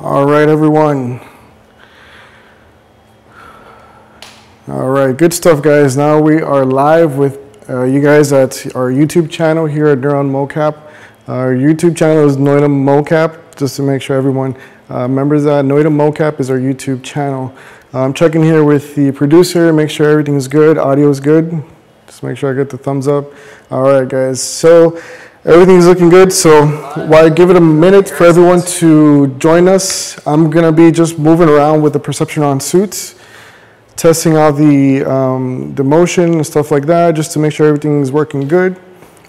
All right, everyone. All right, good stuff, guys. Now we are live with you guys at our YouTube channel here at NEURON MOCAP. Our YouTube channel is NOITOM MOCAP, just to make sure everyone remembers that. NOITOM MOCAP is our YouTube channel. I'm checking here with the producer, make sure everything is good, audio is good. Just make sure I get the thumbs up. All right, guys. So everything's looking good. So while I give it a minute for everyone to join us, I'm going to be just moving around with the Perception Neuron suits, testing out the motion and stuff like that, just to make sure everything is working good.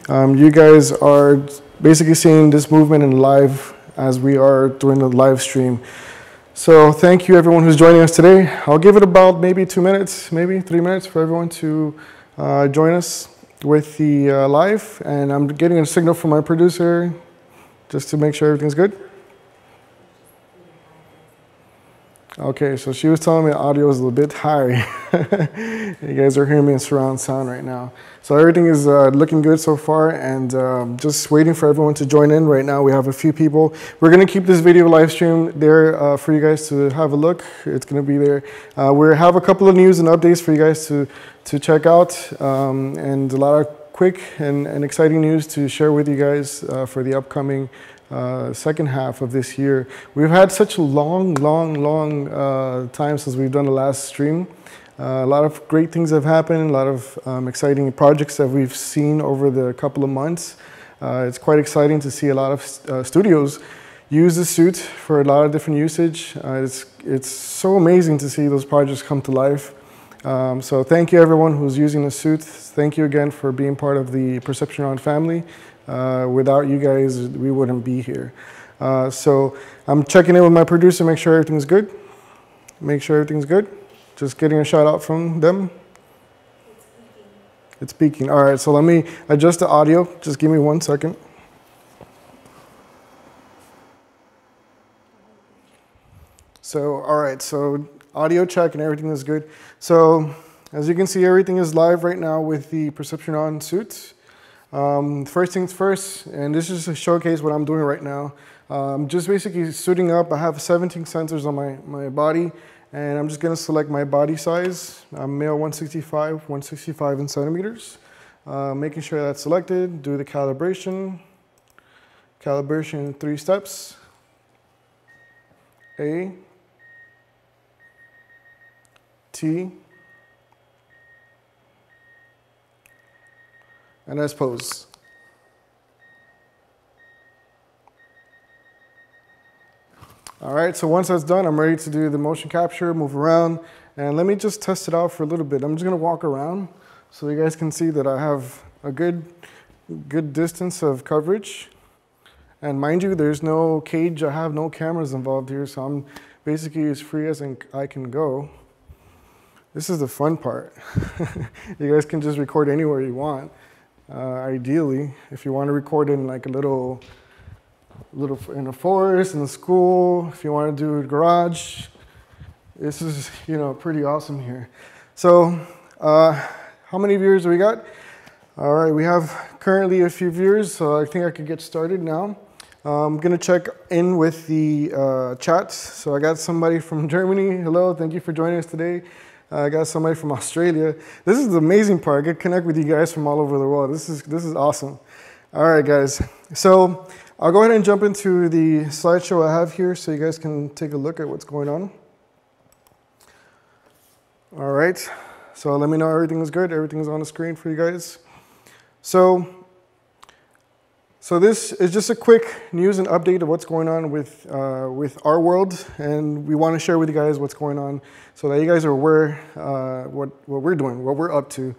You guys are basically seeing this movement in live as we are doing the live stream. So thank you everyone who's joining us today. I'll give it about maybe 2 minutes, maybe 3 minutes for everyone to join us with the live. And I'm getting a signal from my producer just to make sure everything's good. Okay, so she was telling me the audio is a little bit high. You guys are hearing me in surround sound right now. So everything is looking good so far, and just waiting for everyone to join in. Right now we have a few people. We're going to keep this video live stream there for you guys to have a look. It's going to be there. We have a couple of news and updates for you guys to check out, and a lot of quick and exciting news to share with you guys for the upcoming second half of this year. We've had such a long time since we've done the last stream. A lot of great things have happened, a lot of exciting projects that we've seen over the couple of months. It's quite exciting to see a lot of studios use the suit for a lot of different usage. It's so amazing to see those projects come to life. So thank you everyone who's using the suit. Thank you again for being part of the Perception Neuron family. Without you guys, we wouldn't be here. So I'm checking in with my producer, make sure everything's good. Make sure everything's good. Just getting a shout out from them. It's speaking. All right, so let me adjust the audio. Just give me 1 second. So, all right, so audio check and everything is good. So as you can see, everything is live right now with the Perception Neuron suits. First things first, and this is to showcase what I'm doing right now. Just basically suiting up. I have 17 sensors on my body, and I'm just going to select my body size. I'm male 165 in centimeters. Making sure that's selected, do the calibration. Calibration in 3 steps. A, T, and S pose. All right, so once that's done, I'm ready to do the motion capture, move around, and let me just test it out for a little bit. I'm just gonna walk around so you guys can see that I have a good distance of coverage. And mind you, there's no cage, I have no cameras involved here, so I'm basically as free as I can go. This is the fun part. You guys can just record anywhere you want. Ideally, if you want to record in like a little in a forest, in a school, if you want to do a garage, this is, you know, pretty awesome here. So, how many viewers do we got? All right, we have currently a few viewers, so I think I could get started now. I'm gonna check in with the chat. So I got somebody from Germany. Hello, thank you for joining us today. I got somebody from Australia. This is the amazing part. I get to connect with you guys from all over the world. This is awesome. All right, guys. So I'll go ahead and jump into the slideshow I have here so you guys can take a look at what's going on. All right. So let me know everything is good. Everything's on the screen for you guys. So this is just a quick news and update of what's going on with our world, and we want to share with you guys what's going on so that you guys are aware what we're doing, what we're up to,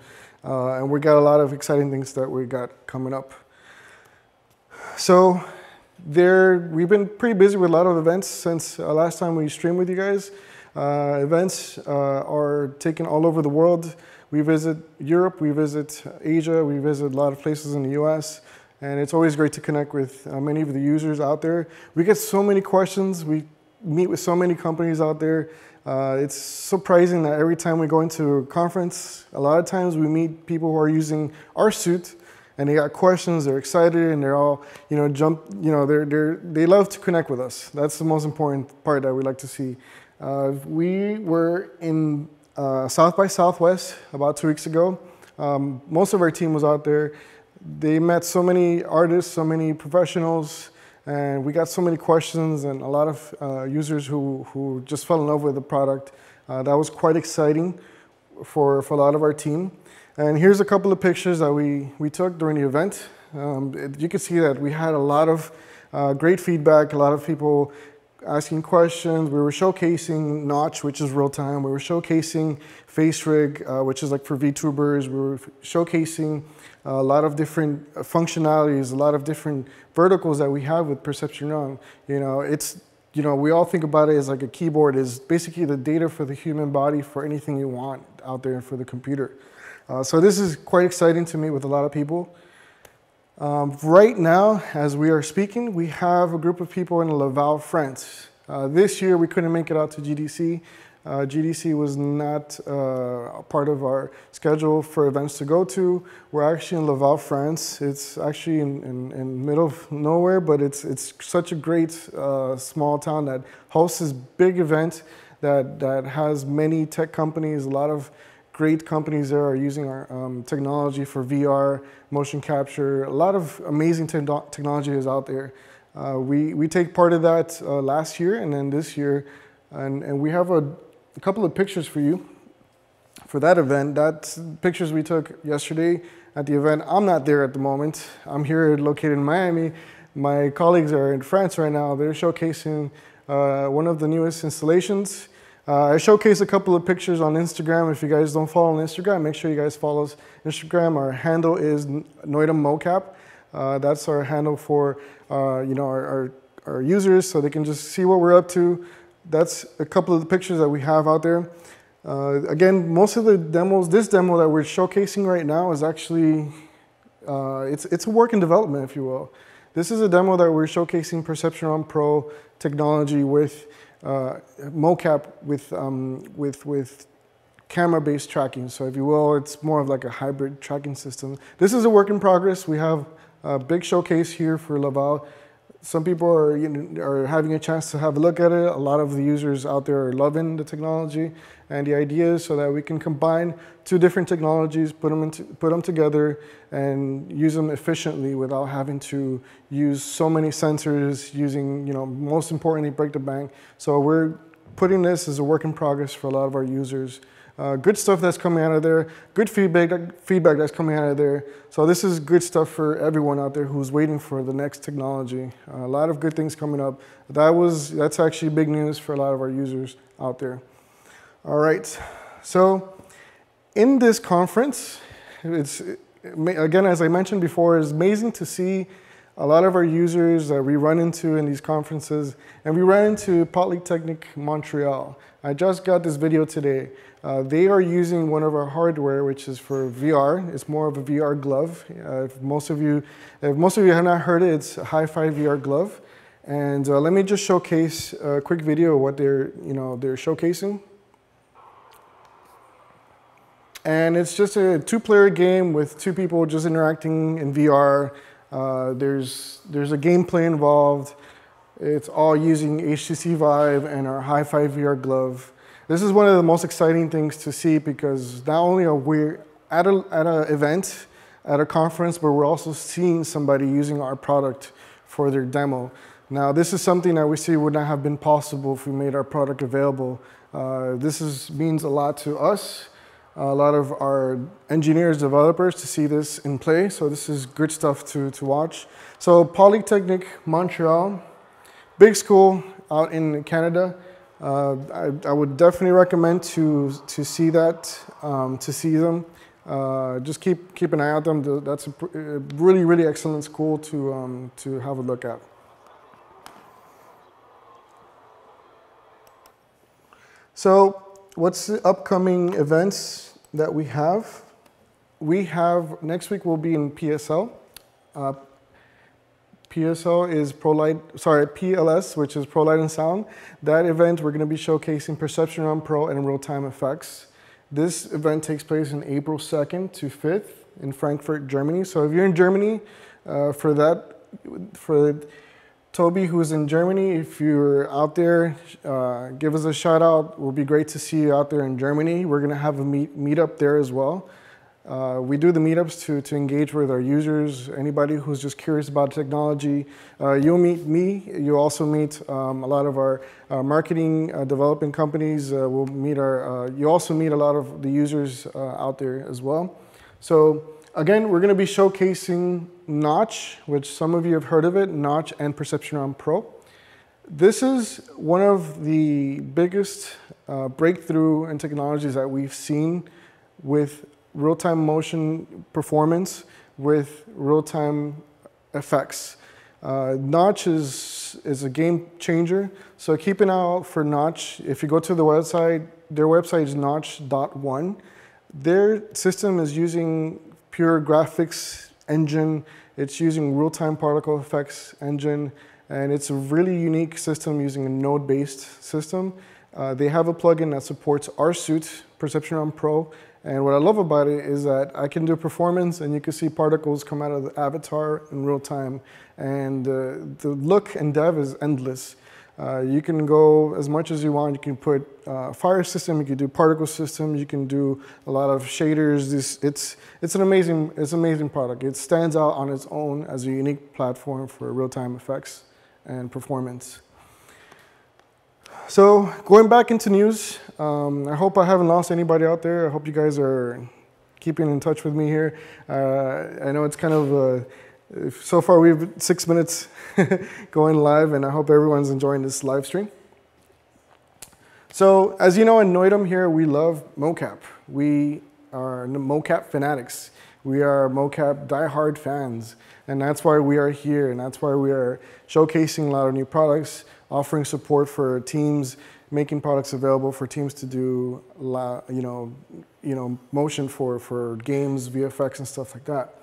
and we got a lot of exciting things that we got coming up. So we've been pretty busy with a lot of events since last time we streamed with you guys. Events are taken all over the world. We visit Europe, we visit Asia, we visit a lot of places in the US. And it's always great to connect with many of the users out there. We get so many questions. We meet with so many companies out there. It's surprising that every time we go into a conference, a lot of times we meet people who are using our suit And they got questions, they're excited, and they're all, they love to connect with us. That's the most important part that we like to see. We were in South by Southwest about 2 weeks ago. Most of our team was out there. They met so many artists, so many professionals, and we got so many questions and a lot of users who just fell in love with the product. That was quite exciting for a lot of our team. And here's a couple of pictures that we took during the event. You can see that we had a lot of great feedback, a lot of people asking questions. We were showcasing Notch, which is real time. We were showcasing FaceRig, which is like for VTubers. We were showcasing a lot of different functionalities, a lot of different verticals that we have with Perception Neuron. We all think about it as like a keyboard is basically the data for the human body for anything you want out there for the computer. So this is quite exciting to meet with a lot of people. Right now, as we are speaking, we have a group of people in Laval, France. This year, we couldn't make it out to GDC. GDC was not part of our schedule for events to go to. We're actually in Laval, France. It's actually in the middle of nowhere, but it's such a great small town that hosts this big event that has many tech companies. A lot of great companies there are using our technology for VR, motion capture. A lot of amazing technology is out there. We take part of that last year and then this year, and we have a couple of pictures for you for that event. That's pictures we took yesterday at the event. I'm not there at the moment. I'm here located in Miami. My colleagues are in France right now. They're showcasing one of the newest installations. I showcased a couple of pictures on Instagram. If you guys don't follow on Instagram, make sure you guys follow us Instagram. Our handle is NOITOM MOCAP. That's our handle for our users, so they can just see what we're up to. That's a couple of the pictures that we have out there. Again, most of the demos, this demo that we're showcasing right now is actually, it's a work in development, if you will. This is a demo that we're showcasing Perception Neuron Pro technology with mocap with camera-based tracking. So if you will, it's more of like a hybrid tracking system. This is a work in progress. We have a big showcase here for Laval. Some people are having a chance to have a look at it. A lot of the users out there are loving the technology, and the idea is so that we can combine two different technologies, put them together, and use them efficiently without having to use so many sensors. Using, most importantly, break the bank. So we're putting this as a work in progress for a lot of our users. Good stuff that's coming out of there, good feedback that's coming out of there. So this is good stuff for everyone out there who's waiting for the next technology. A lot of good things coming up. That's actually big news for a lot of our users out there. All right, so in this conference, again, as I mentioned before, it's amazing to see a lot of our users that we run into in these conferences, and we ran into Polytechnique Montreal. I just got this video today. They are using one of our hardware, which is for VR. It's more of a VR glove. If most of you have not heard it, it's a hi-fi VR glove. And let me just showcase a quick video of what they're showcasing. And it's just a two-player game with two people just interacting in VR. There's a gameplay involved. It's all using HTC Vive and our hi-fi VR glove. This is one of the most exciting things to see, because not only are we at an event, at a conference, but we're also seeing somebody using our product for their demo. Now, this is something that we see would not have been possible if we made our product available. This means a lot to us, a lot of our engineers, developers, to see this in play. So this is good stuff to watch. So Polytechnique Montreal, big school out in Canada. I would definitely recommend to see that, to see them. Just keep an eye on them. That's a really, really excellent school to have a look at. So what's the upcoming events that we have? We have, next week we'll be in PSL. PSL is PLS, which is Pro Light and Sound. That event, we're going to be showcasing Perception Neuron Pro and real-time effects. This event takes place in April 2nd to 5th in Frankfurt, Germany. So if you're in Germany, for Toby, who's in Germany, if you're out there, give us a shout out. It will be great to see you out there in Germany. We're gonna have a meetup there as well. We do the meetups to engage with our users, anybody who's just curious about technology. You'll meet me. You'll also meet a lot of our marketing development companies. You'll also meet a lot of the users out there as well. So again, we're going to be showcasing Notch, which some of you have heard of it, Notch and Perception Neuron Pro. This is one of the biggest breakthrough in technologies that we've seen with real-time motion performance with real-time effects. Notch is a game changer, so keep an eye out for Notch. If you go to the website, their website is notch.one. Their system is using pure graphics engine. It's using real-time particle effects engine, and it's a really unique system using a node-based system. They have a plugin that supports our suite, Perception Neuron Pro, and what I love about it is that I can do performance and you can see particles come out of the avatar in real time, and the look and dev is endless. You can go as much as you want. You can put fire system, you can do particle system, you can do a lot of shaders. It's an amazing product. It stands out on its own as a unique platform for real-time effects and performance. So going back into news, I hope I haven't lost anybody out there. I hope you guys are keeping in touch with me here. I know it's kind of, so far we have 6 minutes going live, and I hope everyone's enjoying this live stream. So as you know, in NOITOM here, we love mocap. We are mocap fanatics. We are mocap diehard fans, and that's why we are here, and that's why we are showcasing a lot of new products, offering support for teams, making products available for teams to do, motion for games, VFX, and stuff like that.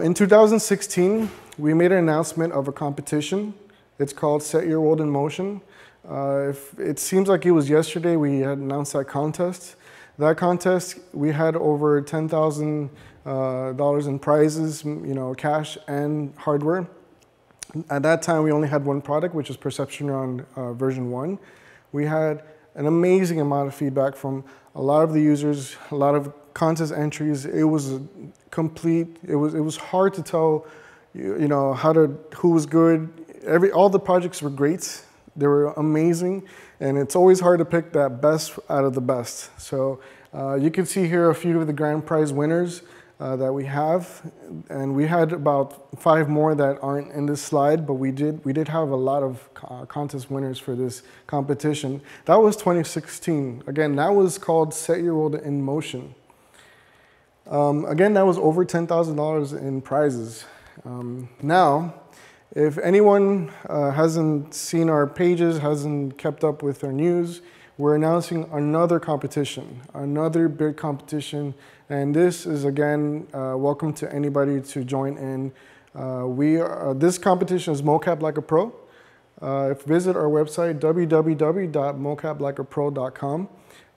In 2016, we made an announcement of a competition. It's called Set Your World in Motion. It seems like it was yesterday we had announced that contest. That contest, we had over $10,000 in prizes, cash and hardware. At that time, we only had one product, which was Perception Neuron version 1. We had an amazing amount of feedback from a lot of the users, a lot of contest entries. It was complete. It was hard to tell, who was good. All the projects were great. They were amazing, and it's always hard to pick that best out of the best. So you can see here a few of the grand prize winners that we have, and we had about 5 more that aren't in this slide, but we did have a lot of contest winners for this competition. That was 2016. Again, that was called Set Your World in Motion. Again, that was over $10,000 in prizes. Now, if anyone hasn't seen our pages, hasn't kept up with our news, we're announcing another competition, another big competition, and this is, again, welcome to anybody to join in. This competition is Mocap Like a Pro. Visit our website, www.mocaplikeapro.com.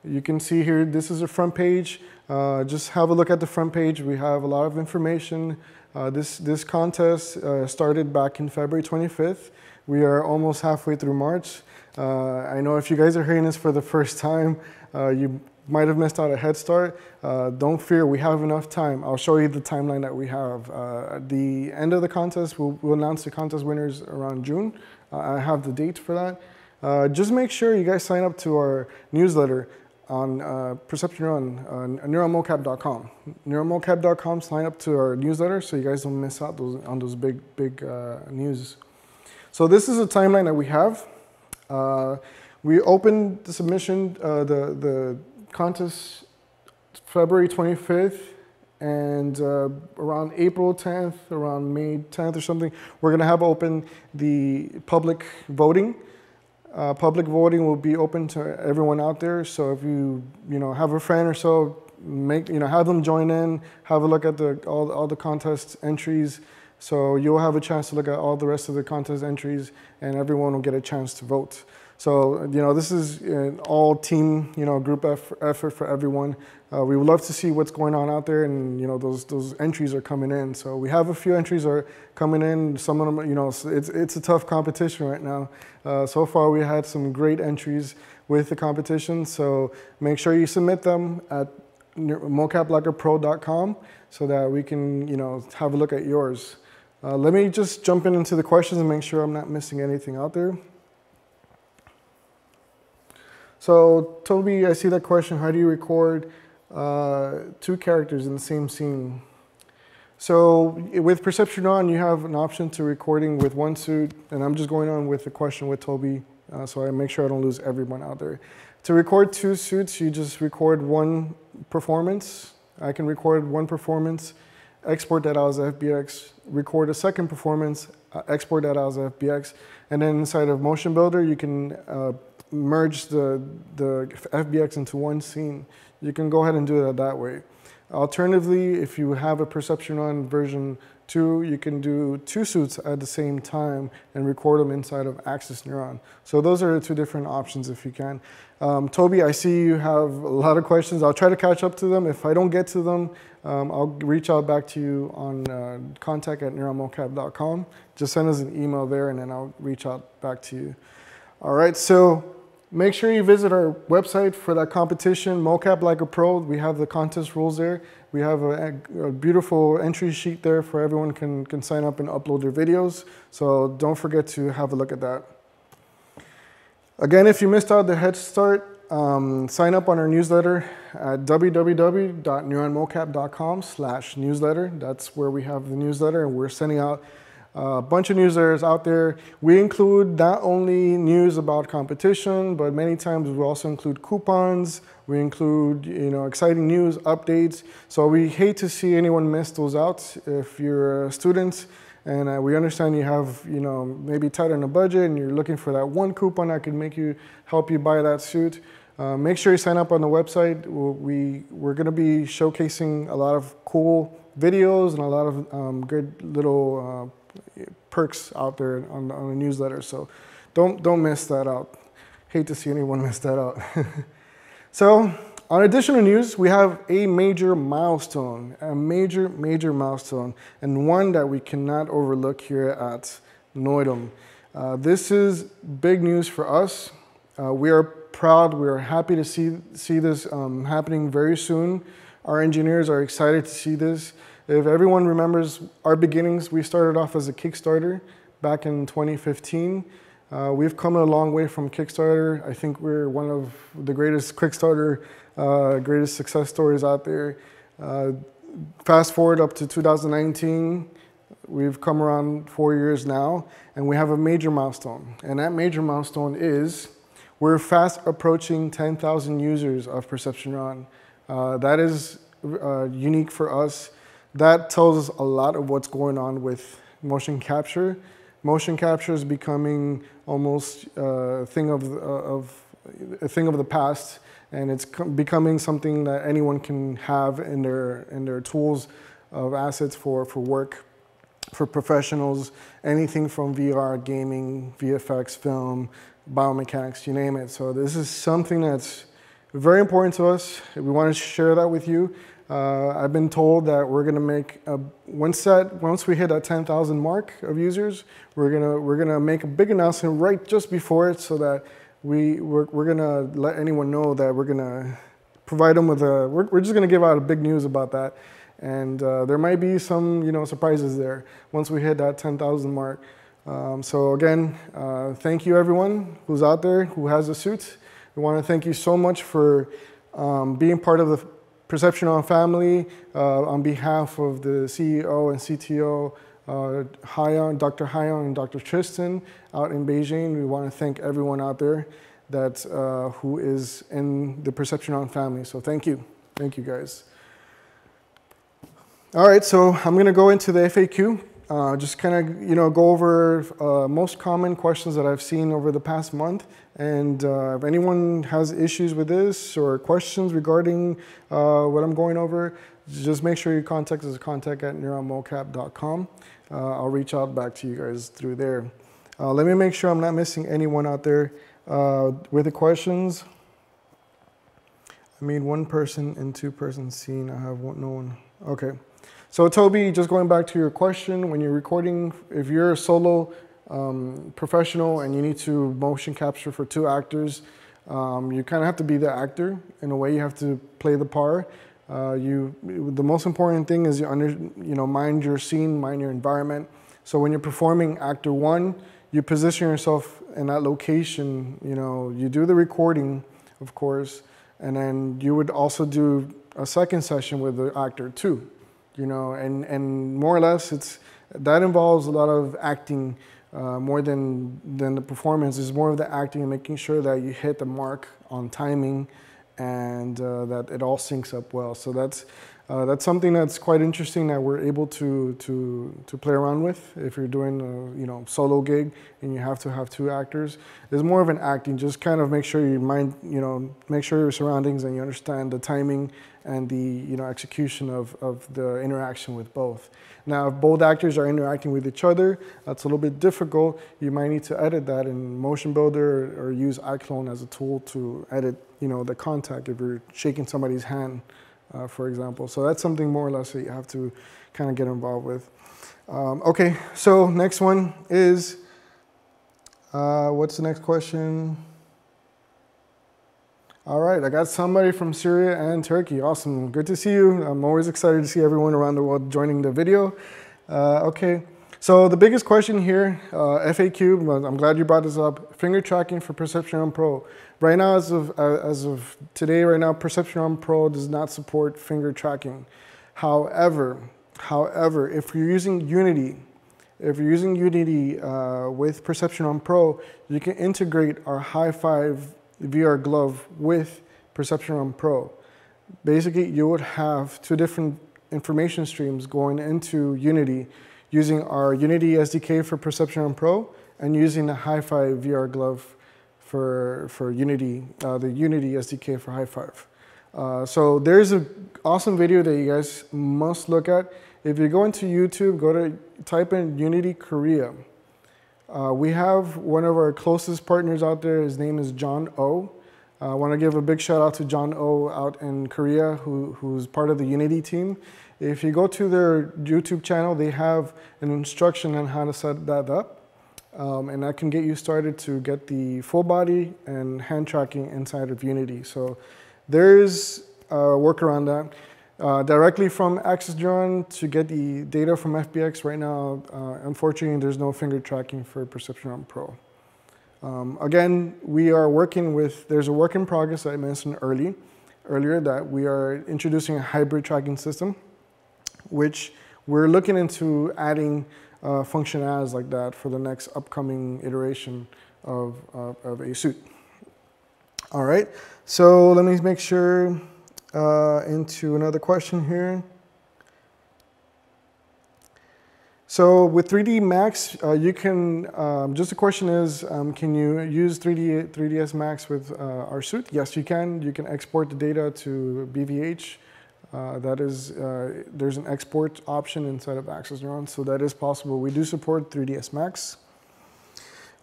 You can see here, this is a front page. Just have a look at the front page. We have a lot of information. This contest started back in February 25th. We are almost halfway through March. I know if you guys are hearing this for the first time, you might have missed out a head start. Don't fear, we have enough time. I'll show you the timeline that we have. At the end of the contest, we'll announce the contest winners around June. I have the date for that. Just make sure you guys sign up to our newsletter on Perception Neuron, NeuronMocap.com. NeuronMocap.com, sign up to our newsletter so you guys don't miss out on those big news. So this is a timeline that we have. We opened the submission, the contest February 25th, and around April 10th, around May 10th or something, we're gonna have open the public voting. Public voting will be open to everyone out there. So if you have a friend or so, have them join in, have a look at all the contest entries. So you'll have a chance to look at all the rest of the contest entries, and everyone will get a chance to vote. So, you know, this is an all team, you know, group effort for everyone. We would love to see what's going on out there, and, you know, those entries are coming in. So we have a few entries are coming in. Some of them, you know, it's a tough competition right now. So far we had some great entries with the competition. So make sure you submit them at mocaplikeapro.com so that we can, you know, have a look at yours. Let me just jump into the questions and make sure I'm not missing anything out there. So Toby, I see that question. How do you record two characters in the same scene? So with Perception Neuron, you have an option to recording with one suit, and I'm just going on with the question with Toby, so I make sure I don't lose everyone out there. To record two suits, you just record one performance. I can record one performance, export that out as FBX, record a second performance, export that out as FBX, and then inside of Motion Builder, you can merge the FBX into one scene. You can go ahead and do it that way. Alternatively, if you have a Perception Neuron version 2, you can do two suits at the same time and record them inside of Axis Neuron. So those are the two different options if you can. Toby, I see you have a lot of questions. I'll try to catch up to them. If I don't get to them, I'll reach out back to you on contact@neuronmocap.com. Just send us an email there, and then I'll reach out back to you. All right, so make sure you visit our website for that competition, Mocap Like a Pro. We have the contest rules there. We have a beautiful entry sheet there for everyone can sign up and upload their videos. So don't forget to have a look at that. Again, if you missed out the head start, sign up on our newsletter at www.neuronmocap.com/newsletter. That's where we have the newsletter, and we're sending out a bunch of newsletters out there. We include not only news about competition, but many times we also include coupons. We include, you know, exciting news, updates. So we hate to see anyone miss those out. If you're a student and we understand you have, you know, maybe tight on a budget and you're looking for that one coupon that can help you buy that suit, make sure you sign up on the website. We're going to be showcasing a lot of cool videos and a lot of good little perks out there on the newsletter, so don't miss that out. Hate to see anyone miss that out. So on additional news, we have a major milestone, and one that we cannot overlook here at NOITOM. This is big news for us. We are proud, we are happy to see this happening very soon. Our engineers are excited to see this. If everyone remembers our beginnings, we started off as a Kickstarter back in 2015. We've come a long way from Kickstarter. I think we're one of the greatest Kickstarter, greatest success stories out there. Fast forward up to 2019, we've come around 4 years now, and we have a major milestone. And that major milestone is we're fast approaching 10,000 users of Perception Neuron. That is unique for us. That tells us a lot of what's going on with motion capture. Motion capture is becoming almost a thing of the past, and it's becoming something that anyone can have in their tools of assets for work, for professionals, anything from VR, gaming, VFX, film, biomechanics, you name it. So this is something that's very important to us. We want to share that with you. I've been told that we're gonna make once we hit that 10,000 mark of users, we're gonna make a big announcement right just before it, so that we're gonna let anyone know that we're gonna provide them with we're just gonna give out a big news about that, and there might be some, you know, surprises there once we hit that 10,000 mark. So again, thank you everyone who's out there who has a suit. We want to thank you so much for being part of the Perception Neuron family. On behalf of the CEO and CTO, Dr. Hyon and Dr. Tristan out in Beijing, we want to thank everyone out there who is in the Perception Neuron family. So thank you guys. All right, so I'm going to go into the FAQ. Just kind of, you know, go over most common questions that I've seen over the past month. And if anyone has issues with this or questions regarding what I'm going over, just make sure you contact us at contact@neuronmocap.com. I'll reach out back to you guys through there. Let me make sure I'm not missing anyone out there. With the questions, I made one person and two-person scene. I have no one. Okay. So Toby, just going back to your question, when you're recording, if you're a solo professional and you need to motion capture for two actors, you kind of have to be the actor. In a way, you have to play the part. The most important thing is mind your scene, mind your environment. So when you're performing actor one, you position yourself in that location. You do the recording, of course, and then you would also do a second session with the actor two. And more or less, that involves a lot of acting. More than the performance is more of the acting and making sure that you hit the mark on timing and that it all syncs up well. So that's something that's quite interesting that we're able to play around with. If you're doing a solo gig and you have to have two actors, it's more of an acting. Just kind of make sure you make sure your surroundings and you understand the timing and the execution of the interaction with both. Now, if both actors are interacting with each other, that's a little bit difficult. You might need to edit that in Motion Builder or use iClone as a tool to edit, the contact if you're shaking somebody's hand, for example. So that's something more or less that you have to kind of get involved with. Okay, so next one is, what's the next question? All right, I got somebody from Syria and Turkey. Awesome, good to see you. I'm always excited to see everyone around the world joining the video. Okay, so the biggest question here, FAQ, I'm glad you brought this up, finger tracking for Perception Neuron Pro. Right now, as of today, Perception Neuron Pro does not support finger tracking. However, if you're using Unity, with Perception Neuron Pro, you can integrate our high five VR glove with Perception Neuron Pro. Basically, you would have two different information streams going into Unity using our Unity SDK for Perception Neuron Pro and using the high five VR glove for Unity, the Unity SDK for high five. So there's an awesome video that you guys must look at. If you go into YouTube, type in Unity Korea. We have one of our closest partners out there. His name is John O. I want to give a big shout out to John O out in Korea, who's part of the Unity team. If you go to their YouTube channel, they have an instruction on how to set that up. And that can get you started to get the full body and hand tracking inside of Unity. So there's a work around that. Directly from Access Neuron to get the data from FBX right now, unfortunately, there's no finger tracking for Perception Neuron Pro. Again, we are working with, there's a work in progress that I mentioned earlier that we are introducing a hybrid tracking system, which we're looking into adding functionalities like that for the next upcoming iteration of a suit. All right, so let me make sure into another question here. So with 3D Max, you can, just the question is, can you use 3ds Max with our suit? Yes, you can. You can export the data to BVH. That is, there's an export option inside of Access Neuron, so that is possible. We do support 3ds Max.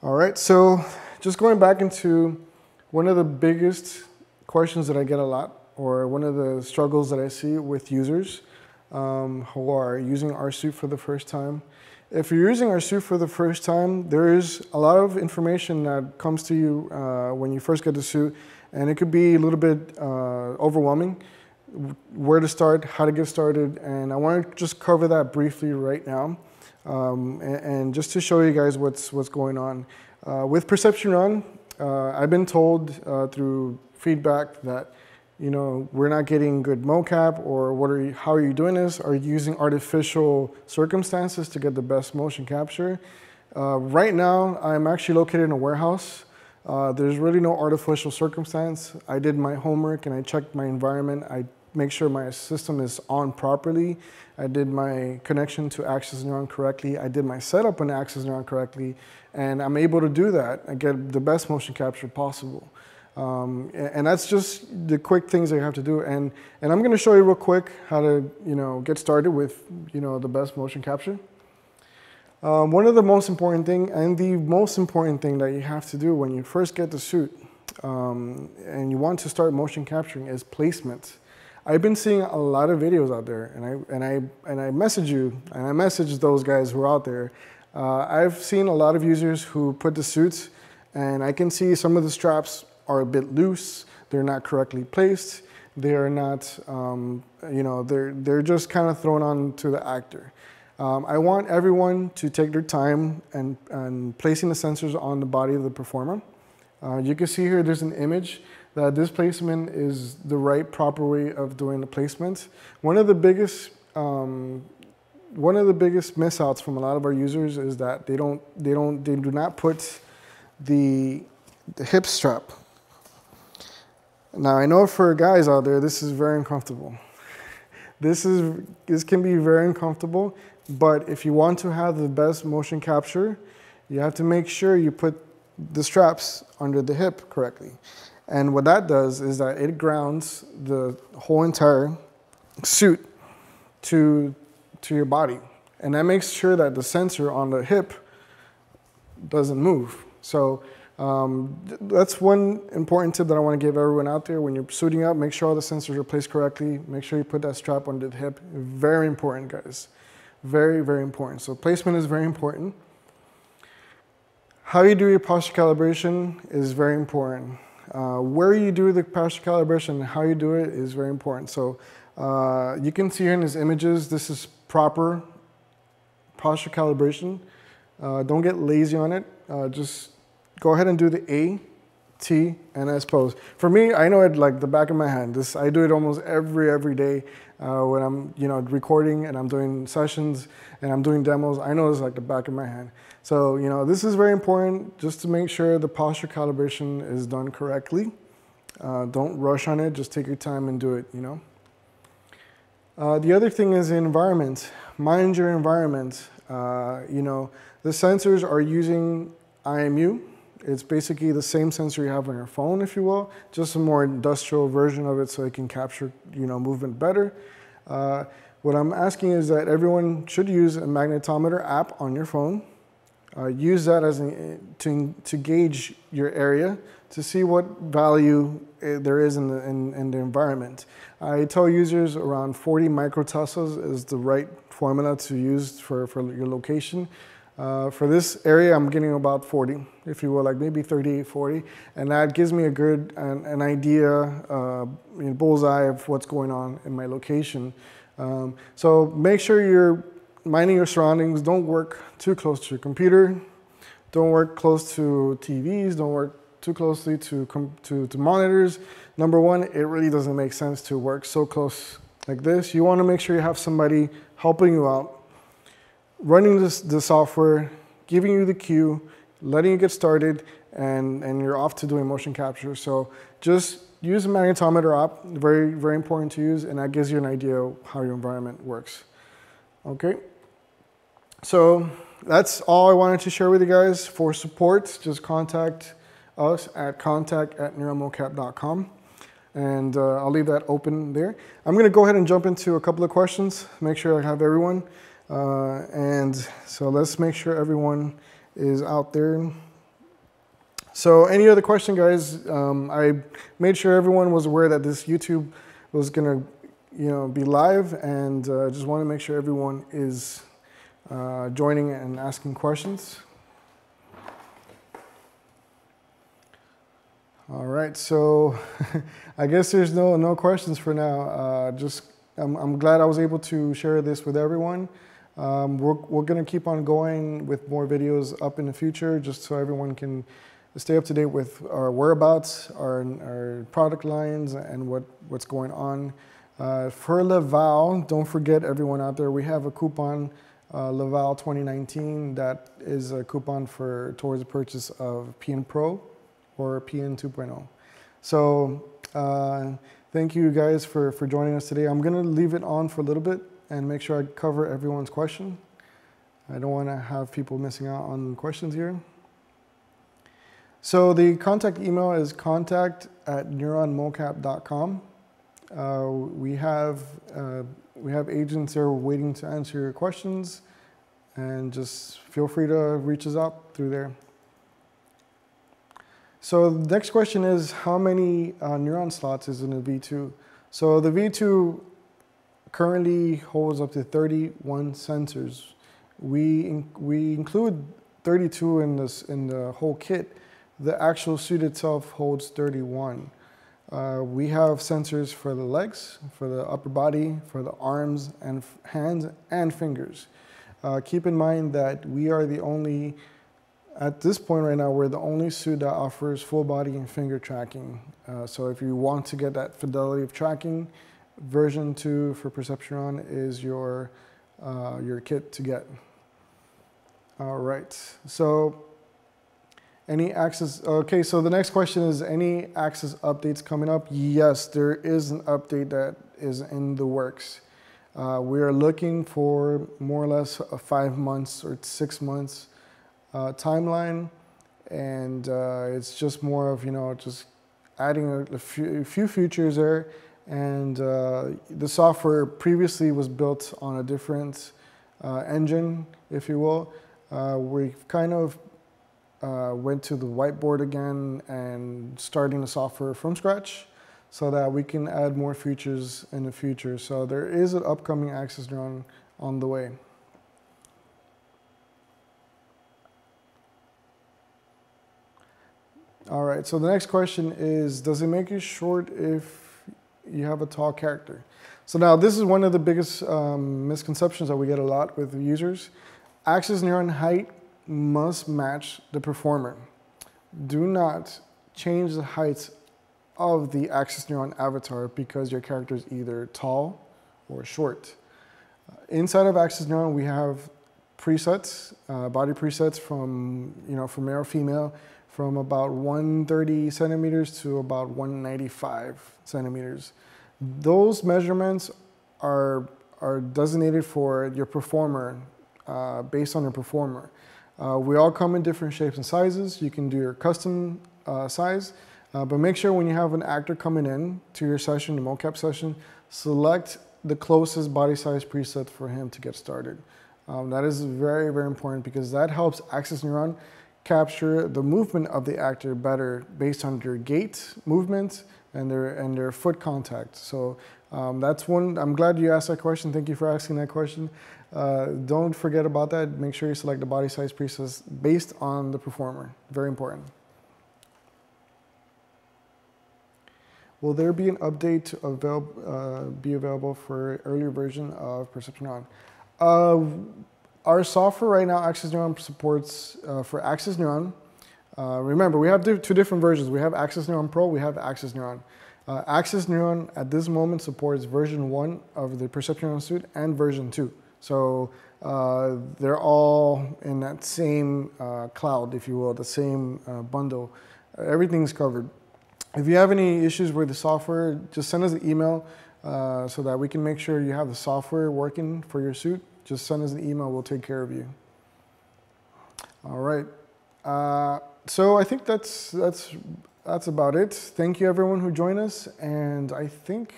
All right, so just going back into one of the biggest questions that I get a lot, or one of the struggles that I see with users who are using our suit for the first time. If you're using our suit for the first time, there is a lot of information that comes to you when you first get the suit, and it could be a little bit overwhelming. Where to start, how to get started, and I want to just cover that briefly right now, and just to show you guys what's going on. With Perception Neuron, I've been told through feedback that we're not getting good mocap, or how are you doing this? Are you using artificial circumstances to get the best motion capture? Right now, I'm actually located in a warehouse. There's really no artificial circumstance. I did my homework and I checked my environment. I make sure my system is on properly. I did my connection to Access Neuron correctly. I did my setup on Access Neuron correctly, and I'm able to do that and get the best motion capture possible. And that's just the quick things that you have to do. And I'm going to show you real quick how to get started with the best motion capture. One of the most important thing, and the most important thing that you have to do when you first get the suit and you want to start motion capturing is placement. I've been seeing a lot of videos out there, and I message you, and I message those guys who are out there. I've seen a lot of users who put the suits, and I can see some of the straps are a bit loose. They're not correctly placed. They are not, you know, they're just kind of thrown on to the actor. I want everyone to take their time and placing the sensors on the body of the performer. You can see here there's an image that this placement is the right proper way of doing the placement. One of the biggest miss outs from a lot of our users is that they do not put the hip strap. Now I know for guys out there this is very uncomfortable. This can be very uncomfortable, but if you want to have the best motion capture, you have to make sure you put the straps under the hip correctly. And what that does is that it grounds the whole entire suit to your body. And that makes sure that the sensor on the hip doesn't move. So that's one important tip that I want to give everyone out there. When you're suiting up, make sure all the sensors are placed correctly. Make sure you put that strap under the hip. Very important, guys. Very, very important. So placement is very important. How you do your posture calibration is very important. Where you do the posture calibration and how you do it is very important. So you can see here in these images, this is proper posture calibration. Don't get lazy on it. Just go ahead and do the A, T, and S pose. For me, I know it like the back of my hand. I do it almost every day when I'm recording and I'm doing sessions and I'm doing demos. I know it's like the back of my hand. So this is very important just to make sure the posture calibration is done correctly. Don't rush on it. Just take your time and do it. The other thing is the environment. Mind your environment. The sensors are using IMU. It's basically the same sensor you have on your phone, if you will, just a more industrial version of it so it can capture, movement better. What I'm asking is that everyone should use a magnetometer app on your phone. Use that as to gauge your area to see what value there is in the environment. I tell users around 40 microteslas is the right formula to use for your location. For this area, I'm getting about 40, if you will, like maybe 38, 40, and that gives me a good an idea, bullseye of what's going on in my location. So make sure you're minding your surroundings. Don't work too close to your computer. Don't work close to TVs. Don't work too closely to monitors. Number one, it really doesn't make sense to work so close like this. You want to make sure you have somebody helping you out, running the software, giving you the cue, letting you get started, and you're off to doing motion capture. So just use a magnetometer app, very, very important to use, and that gives you an idea of how your environment works. Okay, so that's all I wanted to share with you guys. For support, just contact us at contact@neuromocap.com, and I'll leave that open there. I'm going to go ahead and jump into a couple of questions, make sure I have everyone. And so let's make sure everyone is out there. So any other question, guys? I made sure everyone was aware that this YouTube was gonna, be live, and just want to make sure everyone is joining and asking questions. All right, so I guess there's no questions for now. I'm glad I was able to share this with everyone. We're going to keep on going with more videos up in the future, just so everyone can stay up to date with our whereabouts, our product lines, and what's going on. For Laval, don't forget, everyone out there, we have a coupon, Laval 2019, that is a coupon towards the purchase of PN Pro or PN 2.0. So thank you guys for joining us today. I'm going to leave it on for a little bit and make sure I cover everyone's question. I don't want to have people missing out on questions here. So the contact email is contact@neuronmocap.com. We have agents there waiting to answer your questions, and just feel free to reach us out through there. So the next question is, how many neuron slots is in the V2? So the V2 currently holds up to 31 sensors. We include 32 in the whole kit. The actual suit itself holds 31. We have sensors for the legs, for the upper body, for the arms and hands and fingers. Keep in mind that we are the only, at this point right now, we're the only suit that offers full body and finger tracking. So if you want to get that fidelity of tracking, version 2 for Perception Neuron is your kit to get. All right, so any access, okay, so the next question is, any access updates coming up? Yes, there is an update that is in the works. We are looking for more or less a 5 months or 6 months timeline, and it's just more of, just adding a few features there. And the software previously was built on a different engine, if you will. We've kind of went to the whiteboard again and starting the software from scratch so that we can add more features in the future. So there is an upcoming Access Neuron on the way. All right, so the next question is, does it make you short if you have a tall character? So now this is one of the biggest misconceptions that we get a lot with users. Access Neuron height must match the performer. Do not change the height of the Access Neuron avatar because your character is either tall or short. Inside of Access Neuron, we have presets, body presets from, for male or female, from about 130 centimeters to about 195 centimeters. Those measurements are designated for your performer, based on your performer. We all come in different shapes and sizes. You can do your custom size, but make sure when you have an actor coming in to your session, the mocap session, select the closest body size preset for him to get started. That is very, very important because that helps Access Neuron capture the movement of the actor better based on their gait movement and their foot contact. So that's one. I'm glad you asked that question. Thank you for asking that question. Don't forget about that. Make sure you select the body size presets based on the performer. Very important. Will there be an update to be available for earlier version of Perception Neuron? Our software right now, Access Neuron supports for Access Neuron. Remember, we have two different versions. We have Access Neuron Pro, we have Access Neuron. Access Neuron at this moment supports version 1 of the Perception Neuron suite and version 2. So they're all in that same cloud, if you will, the same bundle. Everything's covered. If you have any issues with the software, just send us an email so that we can make sure you have the software working for your suit. Just send us an email, we'll take care of you. All right. So I think that's about it. Thank you everyone who joined us, and I think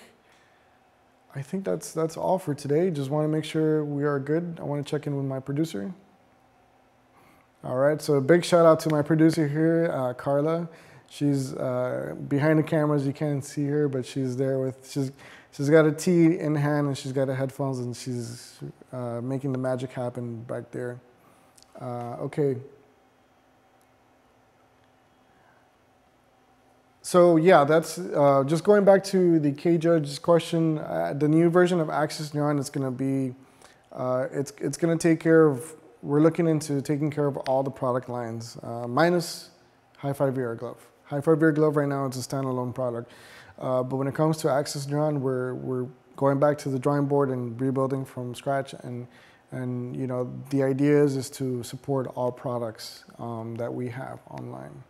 that's all for today. Just want to make sure we are good. I want to check in with my producer. All right, so a big shout out to my producer here, Carla. She's behind the cameras. You can't see her, but she's there with, she's got a tea in hand and she's got her headphones and she's making the magic happen back there. Okay. So yeah, that's just going back to the K-Judge's question. The new version of Access Neuron is going to be, it's going to take care of, we're looking into taking care of all the product lines, minus Hi-Fi VR Glove. Hi-Fi VR Glove right now is a standalone product. But when it comes to Access Neuron, we're going back to the drawing board and rebuilding from scratch. And the idea is to support all products that we have online.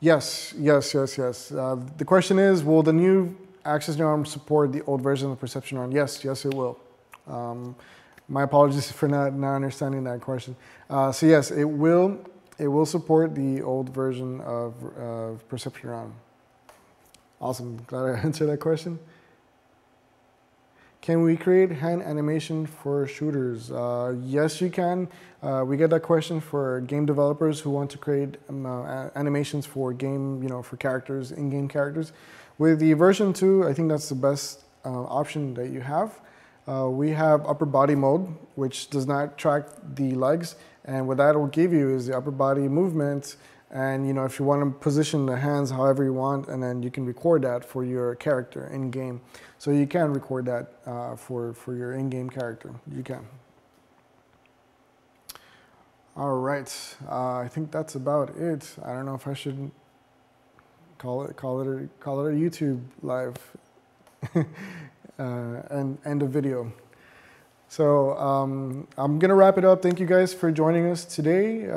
Yes. The question is, will the new Access Neuron support the old version of Perception Neuron? Yes, it will. My apologies for not understanding that question. So yes, it will support the old version of Perception Neuron. Awesome, glad I answered that question. Can we create hand animation for shooters? Yes, you can. We get that question for game developers who want to create animations for game, for characters, in-game characters. With the version 2, I think that's the best option that you have. We have upper body mode, which does not track the legs, and what that will give you is the upper body movement. And if you want to position the hands however you want, and then you can record that for your character in game. So you can record that for your in-game character. You can. All right, I think that's about it. I don't know if I should call it a YouTube live and end the video. So I'm gonna wrap it up. Thank you guys for joining us today.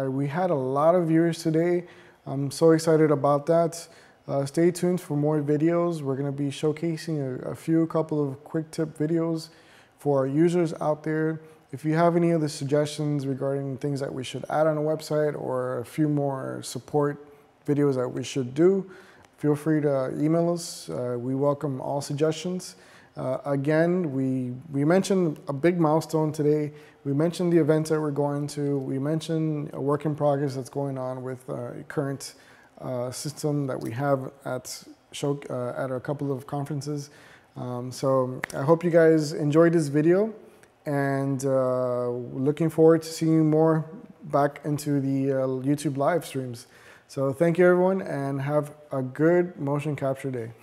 We had a lot of viewers today. I'm so excited about that. Stay tuned for more videos. We're gonna be showcasing a couple of quick tip videos for our users out there. If you have any other suggestions regarding things that we should add on the website or a few more support videos that we should do, feel free to email us. We welcome all suggestions. Again, we mentioned a big milestone today. We mentioned the events that we're going to. We mentioned a work in progress that's going on with a current system that we have at a couple of conferences. So I hope you guys enjoyed this video, and looking forward to seeing you more back into the YouTube live streams. So thank you everyone, and have a good motion capture day.